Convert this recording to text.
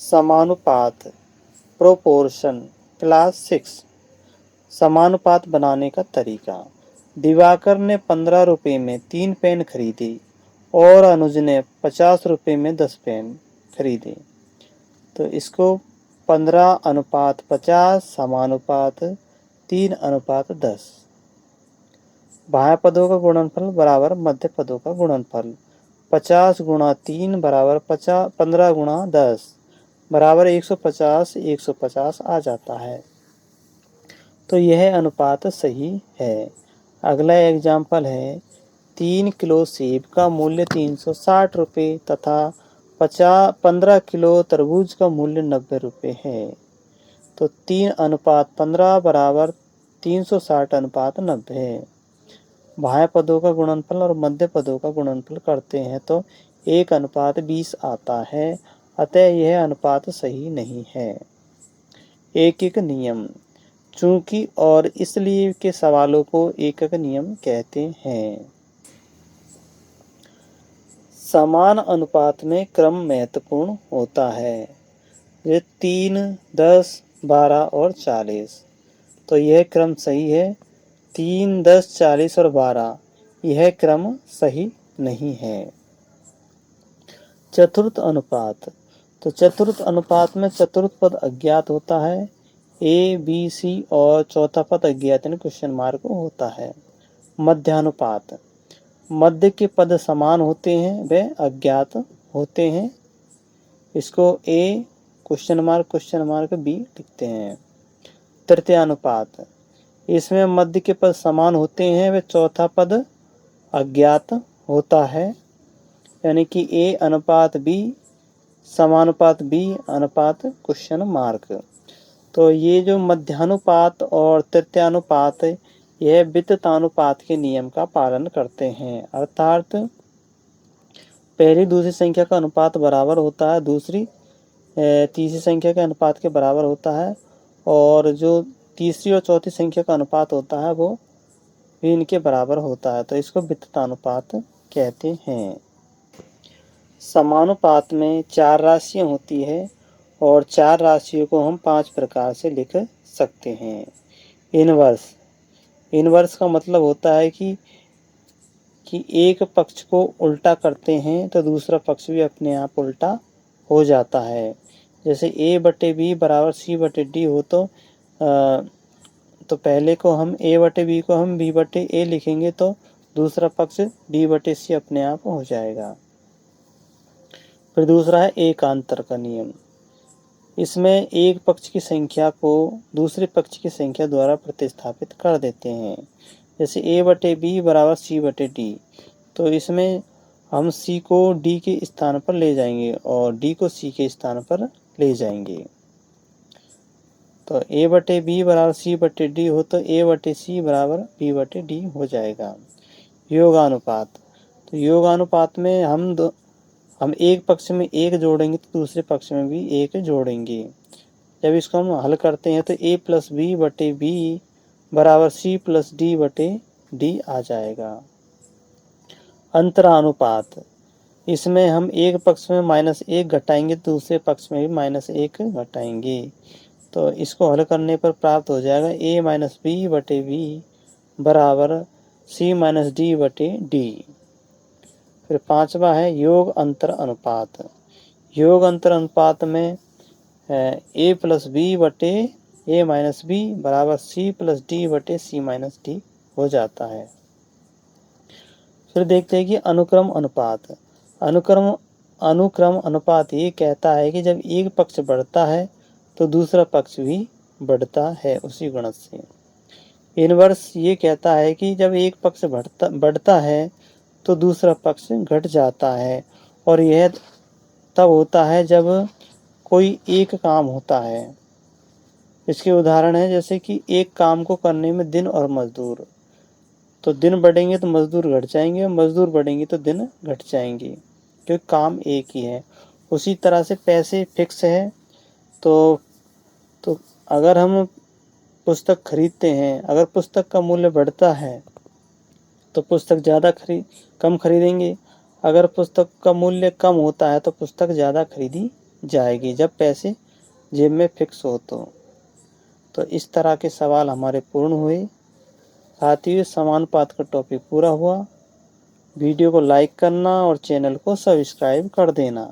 समानुपात proportion class 6। समानुपात बनाने का तरीका। दिवाकर ने 15 रुपये में 3 पेन खरीदे और अनुज ने 50 रुपये में 10 पेन खरीदे। तो इसको 15:50 समानुपात 3:10। बाह्य पदों का गुणनफल बराबर मध्य पदों का गुणनफल। 50 गुणा 3 बराबर 15 गुणा 10 बराबर 150 150 आ जाता है। तो यह अनुपात सही है। अगला एग्जाम्पल है 3 किलो सेब का मूल्य 360 रुपये तथा 15 किलो तरबूज का मूल्य 90 रुपये है। तो 3:15 बराबर 360:90 है। बाह्य पदों का गुणनफल और मध्य पदों का गुणनफल करते हैं तो 1:20 आता है। अतः यह अनुपात सही नहीं है। एक नियम। चूंकि और इसलिए के सवालों को एकक नियम कहते हैं। समान अनुपात में क्रम महत्वपूर्ण होता है। ये 3, 10, 12 और 40। तो यह क्रम सही है। 3, 10, 40 और 12 यह क्रम सही नहीं है। चतुर्थ अनुपात। तो चतुर्थ अनुपात में चतुर्थ पद अज्ञात होता है। ए, बी, सी और चौथा पद अज्ञात क्वेश्चन मार्क होता है। मध्यानुपात। मध्य के पद समान होते हैं वे अज्ञात होते हैं। इसको ए क्वेश्चन मार्क बी लिखते हैं। तृतीयानुपात। इसमें मध्य के पद समान होते हैं वे चौथा पद अज्ञात होता है। यानी कि ए अनुपात बी समानुपात बी अनुपात क्वेश्चन मार्क। तो ये जो मध्यानुपात और तृतीयानुपात यह विततानुपात के नियम का पालन करते हैं। अर्थात पहली दूसरी संख्या का अनुपात बराबर होता है, दूसरी तीसरी संख्या के अनुपात के बराबर होता है और जो तीसरी और चौथी संख्या का अनुपात होता है वो भी इनके बराबर होता है। तो इसको विततानुपात कहते हैं। समानुपात में 4 राशियां होती है और 4 राशियों को हम 5 प्रकार से लिख सकते हैं। इनवर्स। इनवर्स का मतलब होता है कि एक पक्ष को उल्टा करते हैं तो दूसरा पक्ष भी अपने आप उल्टा हो जाता है। जैसे A/B बराबर C/D हो तो पहले को हम A/B को हम B/A लिखेंगे तो दूसरा पक्ष D/C अपने आप हो जाएगा। फिर दूसरा है एकांतर का नियम। इसमें एक पक्ष की संख्या को दूसरे पक्ष की संख्या द्वारा प्रतिस्थापित कर देते हैं। जैसे A/B बराबर C/D। तो इसमें हम C को D के स्थान पर ले जाएंगे और D को C के स्थान पर ले जाएंगे। तो A/B बराबर C/D हो तो A/C बराबर B/D हो जाएगा। योगानुपात। तो योगानुपात में हम एक पक्ष में 1 जोड़ेंगे तो दूसरे पक्ष में भी 1 जोड़ेंगे। जब इसको हम हल करते हैं तो A+B/B बराबर C+D/D आ जाएगा। अंतरानुपात। इसमें हम एक पक्ष में -1 घटाएंगे तो दूसरे पक्ष में भी -1 घटाएंगे। तो इसको हल करने पर प्राप्त हो जाएगा A-B/B बराबर C-D/D। फिर पांचवा है योग अंतर अनुपात। योग अंतर अनुपात में A+B/A-B बराबर C+D/C-D हो जाता है। फिर देखते हैं कि अनुक्रम अनुपात। अनुक्रम अनुपात ये कहता है कि जब एक पक्ष बढ़ता है तो दूसरा पक्ष भी बढ़ता है उसी गुणज से। इनवर्स ये कहता है कि जब एक पक्ष बढ़ता है तो दूसरा पक्ष घट जाता है और यह तब होता है जब कोई एक काम होता है। इसके उदाहरण है जैसे कि एक काम को करने में दिन और मजदूर। तो दिन बढ़ेंगे तो मजदूर घट जाएंगे और मजदूर बढ़ेंगे तो दिन घट जाएंगे क्योंकि काम एक ही है। उसी तरह से पैसे फिक्स है तो अगर हम पुस्तक खरीदते हैं, अगर पुस्तक का मूल्य बढ़ता है तो पुस्तक कम खरीदेंगे। अगर पुस्तक का मूल्य कम होता है तो पुस्तक ज़्यादा खरीदी जाएगी जब पैसे जेब में फिक्स हो तो इस तरह के सवाल हमारे पूर्ण हुए। साथ ही समानुपात का टॉपिक पूरा हुआ। वीडियो को लाइक करना और चैनल को सब्सक्राइब कर देना।